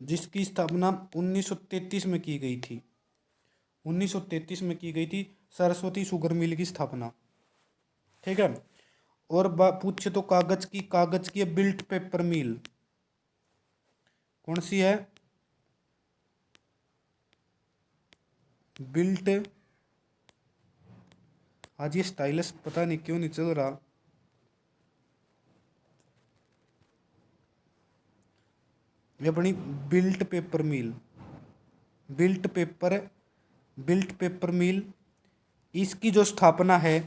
[SPEAKER 1] जिसकी स्थापना 1933 में की गई थी। 1933 में की गई थी सरस्वती शुगर मिल की स्थापना। ठीक है। और पूछे तो कागज की बिल्ट पेपर मिल कौन सी है? बिल्ट। आज ये स्टाइलस पता नहीं क्यों नहीं चल रहा। ये अपनी बिल्ट पेपर मिल, इसकी जो स्थापना है,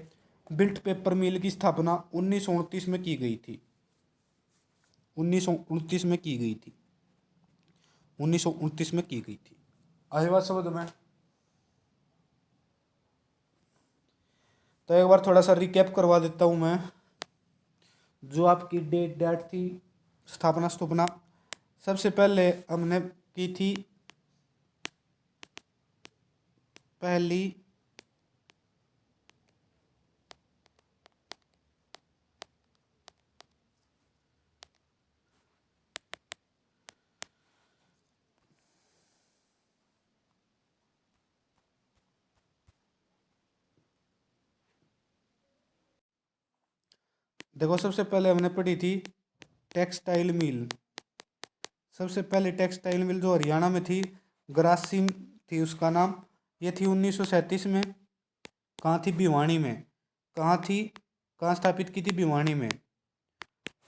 [SPEAKER 1] बिल्ट पेपर मिल की स्थापना 1929 में की गई थी। 1929 में की गई थी। 1929 में की गई थी। आई बात समझ में? तो एक बार थोड़ा सा रिकैप करवा देता हूँ मैं। जो आपकी डेट थी, स्थापना सबसे पहले हमने की थी पहली देखो, सबसे पहले हमने पढ़ी थी टेक्सटाइल मिल। सबसे पहले टेक्सटाइल मिल जो हरियाणा में थी, ग्रासिम थी उसका नाम। ये थी 1937 में। कहाँ थी? भिवानी में। कहाँ थी? कहाँ स्थापित की थी? भिवानी में,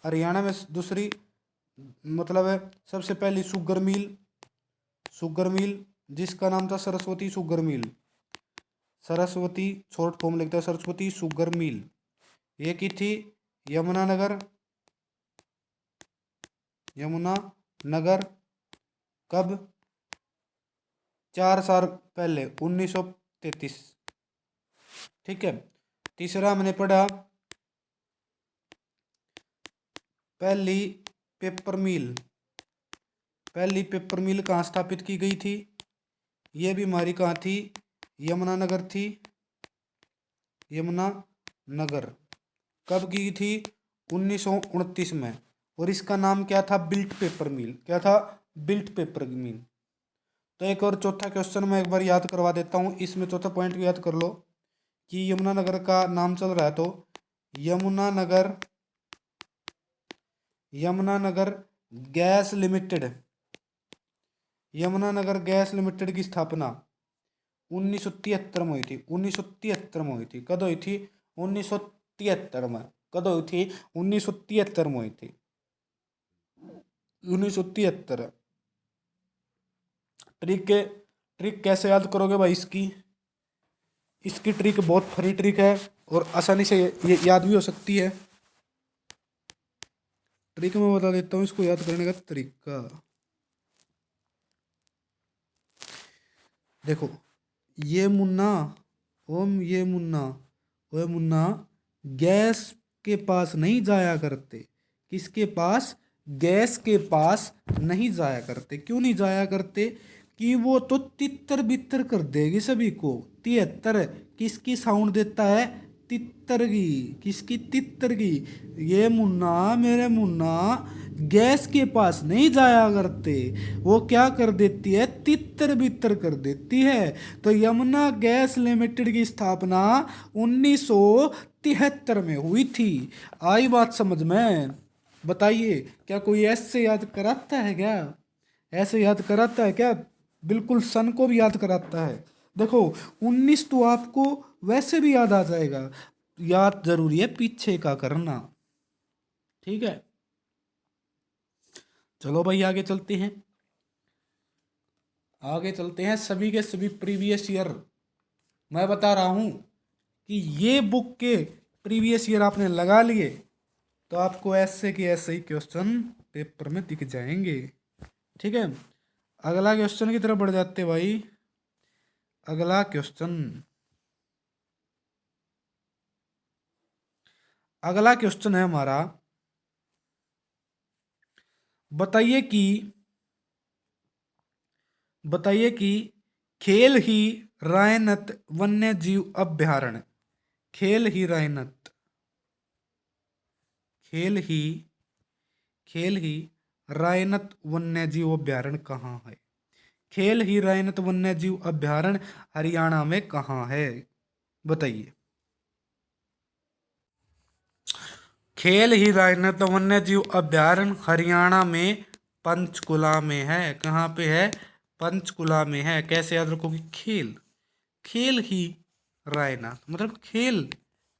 [SPEAKER 1] हरियाणा में। दूसरी मतलब है सबसे पहली शुगर मिल जिसका नाम था Saraswati sugar mill. Saraswati short form लिखता है सरस्वती शुगर मिल। ये की थी यमुनानगर। कब? 4 साल पहले, 1933। ठीक है। तीसरा हमने पढ़ा पहली पेपर मिल कहाँ स्थापित की गई थी? ये भी हमारी कहाँ थी? यमुनानगर थी, यमुनानगर कब की थी? 1929 में। और इसका नाम क्या था? बिल्ट पेपर मिल। क्या था? बिल्ट पेपर मिल। तो एक और चौथा क्वेश्चन मैं एक बार याद करवा देता हूँ, इसमें चौथा पॉइंट भी याद कर लो कि यमुनानगर का नाम चल रहा है, तो Yamunanagar, Yamunanagar gas limited, Yamunanagar gas limited की स्थापना 1973 में हुई थी। 1973 में हुई थी। कब हुई थी? 1973 में। कब हुई थी? 1973 में हुई थी। 1973। ट्रिक कैसे याद करोगे भाई इसकी? इसकी ट्रिक बहुत फनी ट्रिक है और आसानी से ये याद भी हो सकती है। ट्रिक मैं बता देता हूँ इसको याद करने का तरीका। देखो, ये मुन्ना, ओम ये मुन्ना, ओए मुन्ना गैस के पास नहीं जाया करते। किसके पास? गैस के पास नहीं जाया करते। क्यों नहीं जाया करते? कि वो तो तितर बितर कर देगी सभी को। 73 किसकी साउंड देता है? तितर की। किसकी? तितर की। ये मुन्ना, मेरे मुन्ना गैस के पास नहीं जाया करते। वो क्या कर देती है? तितर बितर कर देती है। तो यमुना गैस लिमिटेड की स्थापना 1973 में हुई थी। आई बात समझ में? बताइए, क्या कोई ऐसे याद कराता है क्या? ऐसे याद कराता है क्या? बिल्कुल सन को भी याद कराता है। देखो, 19 तो आपको वैसे भी याद आ जाएगा। याद जरूरी है पीछे का करना। ठीक है, चलो भाई आगे चलते हैं। आगे चलते हैं। सभी के सभी प्रीवियस ईयर मैं बता रहा हूं कि ये बुक के प्रीवियस ईयर आपने लगा लिए तो आपको ऐसे के ऐसे ही क्वेश्चन पेपर में दिख जाएंगे। ठीक है, अगला क्वेश्चन की तरफ बढ़ जाते भाई। अगला क्वेश्चन, अगला क्वेश्चन है हमारा, बताइए कि, बताइए कि खेल ही रायनत वन्य जीव अभ्यारण्य, खेल ही रायनत, खेल ही, खेल ही रायनत वन्य जीव अभ्यारण्य कहाँ है? खेल ही रायनत वन्य जीव अभ्यारण्य हरियाणा में कहाँ है? बताइए। खेल ही रायनत वन्य जीव अभ्यारण्य हरियाणा में पंचकुला में है। कहाँ पे है? पंचकुला में है। कैसे याद रखोगे? खेल, खेल ही रायना मतलब खेल।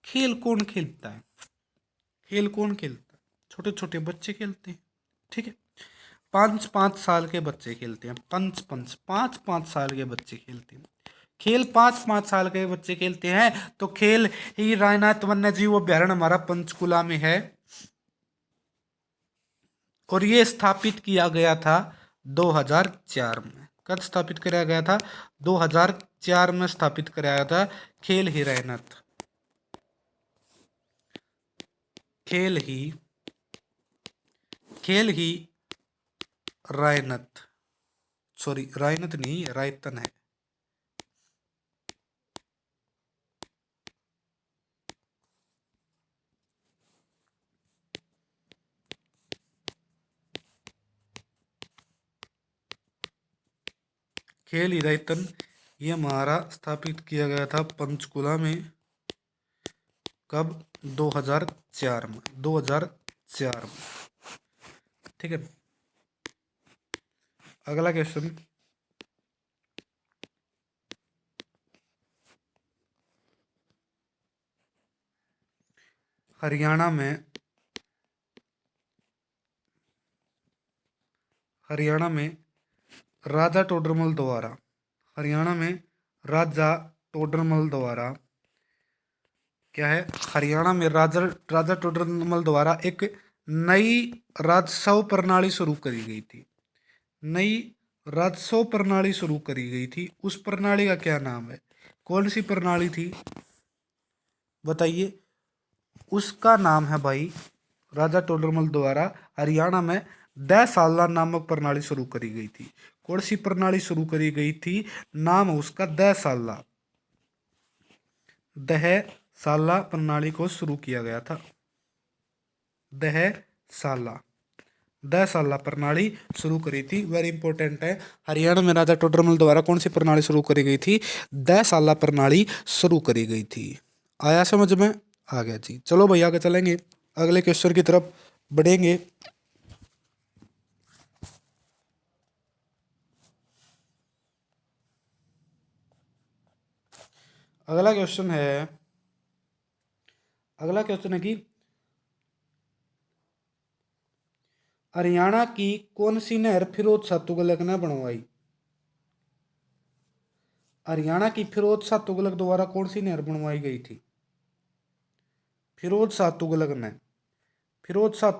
[SPEAKER 1] खेल कौन खेलता है? खेल कौन खेलता है? छोटे छोटे बच्चे खेलते हैं। ठीक है, 5-5 साल के बच्चे खेलते हैं। 5-5 साल के बच्चे खेलते हैं खेल। 5-5 साल के बच्चे खेलते हैं। तो खेल ही रायनाथ वन्य जीव अभ्यारण्य हमारा पंचकुला में है। और ये स्थापित किया गया था 2004 में। कब स्थापित कराया गया था? 2004 में स्थापित कराया था खेल ही रायनाथ, खेल ही, खेल ही रायनाथ, सॉरी रायनाथ नहीं रायतन है। खेल ही रायतन ये हमारा स्थापित किया गया था पंचकुला में। कब? 2004 में। 2004 में। ठीक है, अगला क्वेश्चन, हरियाणा में, हरियाणा में राजा टोडरमल द्वारा, हरियाणा में राजा टोडरमल द्वारा क्या है? हरियाणा में राजा राजा टोडरमल द्वारा एक नई राजस्व प्रणाली शुरू करी गई थी। नई राजस्व प्रणाली शुरू करी गई थी। उस प्रणाली का क्या नाम है? कौन सी प्रणाली थी? बताइए। उसका नाम है भाई, राजा टोडरमल द्वारा हरियाणा में दसाला नामक प्रणाली शुरू करी गई थी। कौन सी प्रणाली शुरू करी गई थी? नाम उसका दसाला। दहसाला प्रणाली को शुरू किया गया था। दहसाला दहसाला प्रणाली शुरू करी थी, वेरी इंपॉर्टेंट है। हरियाणा में राजा टोडरमल द्वारा कौन सी प्रणाली शुरू करी गई थी? दहसाला प्रणाली शुरू करी गई थी। आया समझ में? आ गया जी। चलो भाई आगे चलेंगे, अगले क्वेश्चन की तरफ बढ़ेंगे। अगला क्वेश्चन है कि हरियाणा की कौन सी नहर फिरोज शाह तुगलक ने बनवाई? हरियाणा की फिरोज शाह तुगलक द्वारा कौन सी नहर बनवाई गई थी? फिरोज शाह तुगलक ने फिरोज शाह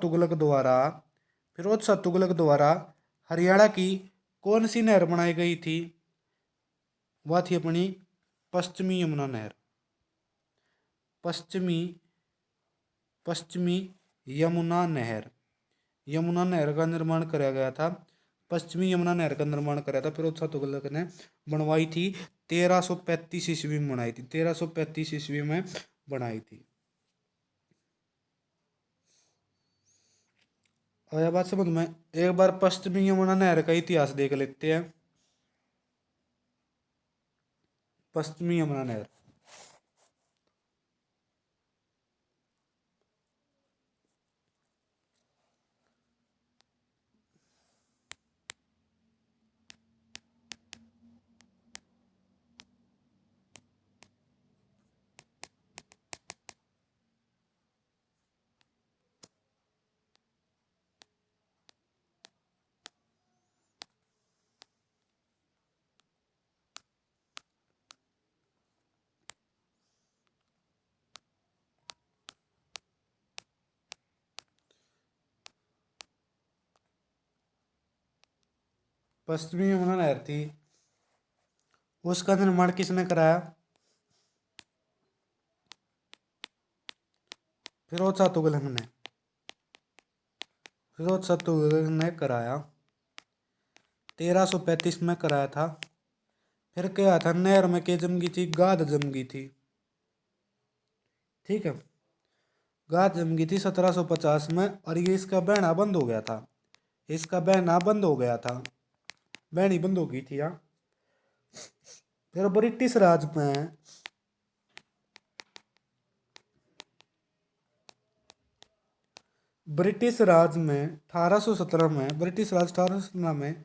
[SPEAKER 1] तुगलक द्वारा हरियाणा की कौन सी नहर बनाई गई थी? वह थी अपनी पश्चिमी यमुना नहर। पश्चिमी यमुना नहर का निर्माण कराया गया था। पश्चिमी यमुना नहर का निर्माण कराया था फिरोज शाह तुगलक ने, बनवाई थी 1335 ईस्वी में बनाई थी। 1335 ईस्वी में बनाई थी। आया बात समझ में? एक बार पश्चिमी यमुना नहर का इतिहास देख लेते हैं। पश्चिमी यमुना नहर पश्चिमी यमुना नहर थी, उसका निर्माण किसने कराया? फिरोज शाह तुगलक ने कराया। 1335 में कराया था। फिर क्या था? नहर में क्या जम गई थी? गाद जम गई थी। ठीक है, गाद जम गई थी 1750 में, और ये इसका बहना बंद हो गया था। बहनी बंद हो गई थी यहाँ। फिर ब्रिटिश राज में ब्रिटिश राज 1817 में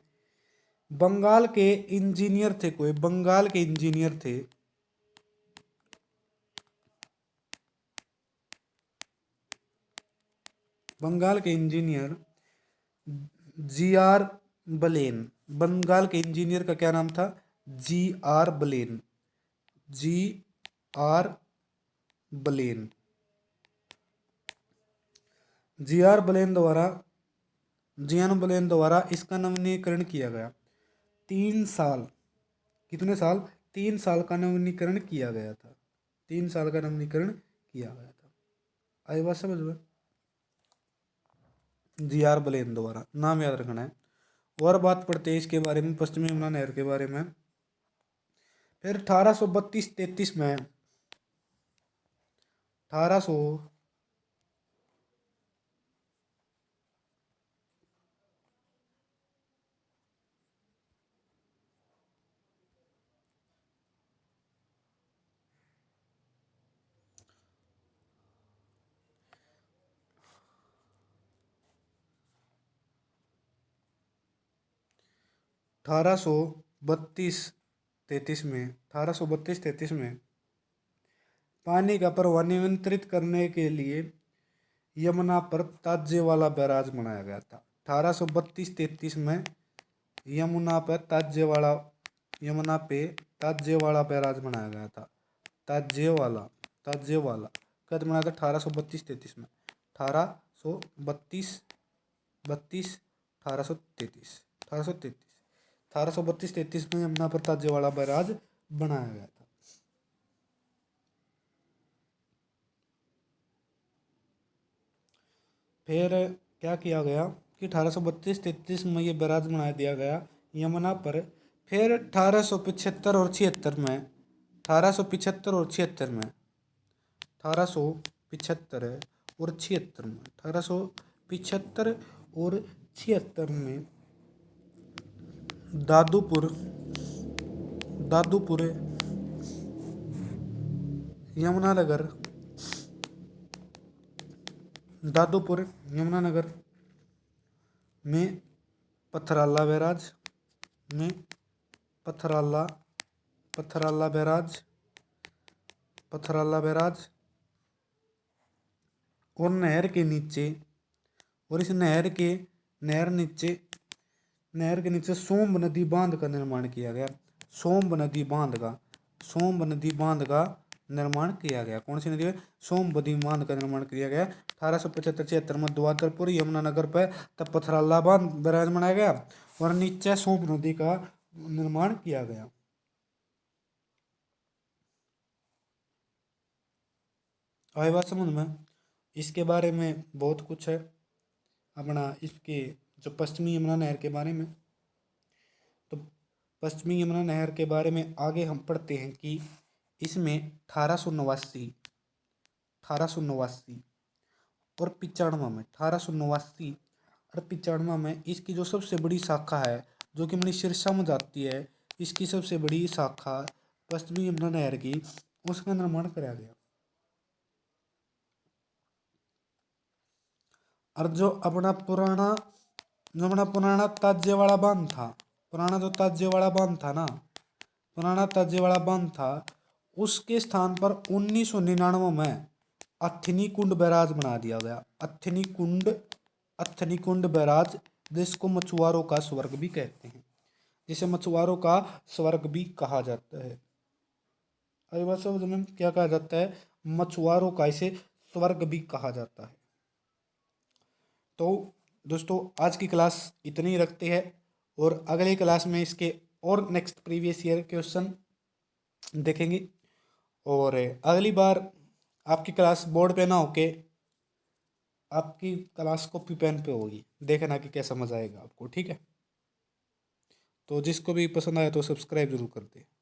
[SPEAKER 1] बंगाल के इंजीनियर थे कोई, बंगाल के इंजीनियर थे, बंगाल के इंजीनियर जी आर बलेन। बंगाल के इंजीनियर का क्या नाम था? जी आर बलेन। जी आर बलेन जी आर बलेन द्वारा इसका नवीनीकरण किया गया। 3 साल, कितने साल? 3 साल का नवीनीकरण किया गया था। 3 साल का नवीनीकरण किया गया था। आई बात समझ में? जी आर बलेन द्वारा, नाम याद रखना है। और बात पढ़ते हैं इसके बारे में, पश्चिमी यमुना नहर के बारे में। फिर 1832-33 में 1800 1832-33 में पानी का प्रवाह नियंत्रित करने के लिए यमुना पर ताजेवाला बैराज बनाया गया था। 1832-33 में यमुना पे ताजेवाला बैराज बनाया गया था। ताजेवाला कद बनाया था 1832-33 में। 1832-33 में यमुना पर ताजेवाला बैराज बनाया गया था। फिर क्या किया गया कि 1832-33 में ये बैराज बना दिया गया यमुना पर। फिर 1875 और 76 में 1875 और 76 में, 1875 और 76 में दादूपुर यमुनानगर में पथराला बैराज और नहर के नीचे सोम्ब नदी बांध का निर्माण किया गया। सोम्ब नदी बांध का निर्माण किया गया। कौन सी नदी है? सोम्ब नदी बांध का निर्माण किया गया 1875-76 में द्वादरपुर यमुनानगर पर। तब पथराला बांध बैराज बनाया गया और नीचे सोम्ब नदी का निर्माण किया गया। आई बात समझ में? इसके बारे में बहुत कुछ है अपना, इसके जो पश्चिमी यमुना नहर के बारे में। तो पश्चिमी यमुना नहर के बारे में आगे हम पढ़ते हैं कि इसमें 1889 और 95 में इसकी जो सबसे बड़ी शाखा है, जो कि अपनी सिरसा में जाती है, इसकी सबसे बड़ी शाखा पश्चिमी यमुना नहर की, उसका निर्माण कराया गया। और जो अपना पुराना ताजेवाड़ा बांध था उसके स्थान पर 1999 में अथनी कुंड बैराज बना दिया गया। अथनी कुंड बैराज, जिसको मछुआरों का स्वर्ग भी कहते हैं, जिसे मछुआरों का स्वर्ग भी कहा जाता है। अरे बात समझ में क्या कहा जाता है? मछुआरों का इसे स्वर्ग भी कहा जाता है। तो दोस्तों आज की क्लास इतनी ही रखते हैं और अगली क्लास में इसके और नेक्स्ट प्रीवियस ईयर क्वेश्चन देखेंगे। और अगली बार आपकी क्लास बोर्ड पे ना होके आपकी क्लास कॉपी पेन पे होगी, देखना कि कैसा मजा आएगा आपको। ठीक है, तो जिसको भी पसंद आया तो सब्सक्राइब जरूर कर दे।